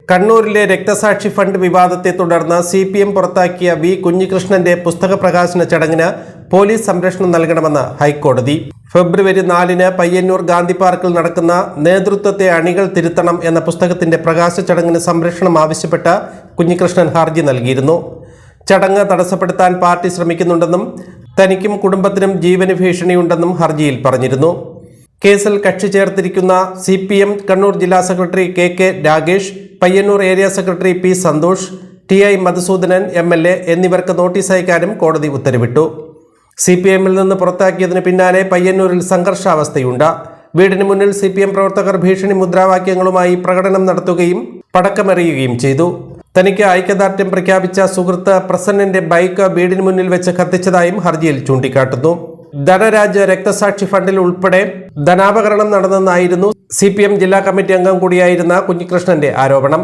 കണ്ണൂരിലെ രക്തസാക്ഷി ഫണ്ട് വിവാദത്തെ തുടർന്ന് CPM പുറത്താക്കിയ വി കുഞ്ഞികൃഷ്ണന്റെ പുസ്തക പ്രകാശന ചടങ്ങിന് പോലീസ് സംരക്ഷണം നൽകണമെന്ന് ഹൈക്കോടതി. ഫെബ്രുവരി 4-ന് പയ്യന്നൂർ ഗാന്ധി പാർക്കിൽ നടക്കുന്ന നേതൃത്വത്തെ അണികൾ തിരുത്തണം എന്ന പുസ്തകത്തിന്റെ പ്രകാശ ചടങ്ങിന് സംരക്ഷണം ആവശ്യപ്പെട്ട് കുഞ്ഞികൃഷ്ണൻ ഹർജി നൽകിയിരുന്നു. ചടങ്ങ് തടസ്സപ്പെടുത്താൻ പാർട്ടി ശ്രമിക്കുന്നുണ്ടെന്നും തനിക്കും കുടുംബത്തിനും ജീവന് ഭീഷണിയുണ്ടെന്നും ഹർജിയിൽ പറഞ്ഞിരുന്നു. കേസിൽ കക്ഷി ചേർത്തിരിക്കുന്ന CPM കണ്ണൂർ ജില്ലാ secretary KK Ragesh, Payyanur area secretary P Santhosh, TI Madhusoodanan MLA എന്നിവർക്ക് നോട്ടീസ് അയക്കാനും കോടതി ഉത്തരവിട്ടു. CPMൽ നിന്ന് പുറത്താക്കിയതിന് പിന്നാലെ പയ്യന്നൂരിൽ സംഘർഷാവസ്ഥയുണ്ട്. വീടിന് മുന്നിൽ CPM പ്രവർത്തകർ ഭീഷണി മുദ്രാവാക്യങ്ങളുമായി പ്രകടനം നടത്തുകയും പടക്കമെറിയുകയും ചെയ്തു. തനിക്ക് ഐക്യദാർഢ്യം പ്രഖ്യാപിച്ച സുഹൃത്ത് പ്രസന്നന്റെ ബൈക്ക് വീടിന് മുന്നിൽ വെച്ച് കത്തിച്ചതായും ഹർജിയിൽ ചൂണ്ടിക്കാട്ടുന്നു. ധനരാജ് രക്തസാക്ഷി ഫണ്ടിൽ ഉൾപ്പെടെ ധനാപകരണം നടന്നെന്നായിരുന്നു CPM ജില്ലാ കമ്മിറ്റി അംഗം കൂടിയായിരുന്ന കുഞ്ഞികൃഷ്ണന്റെ ആരോപണം.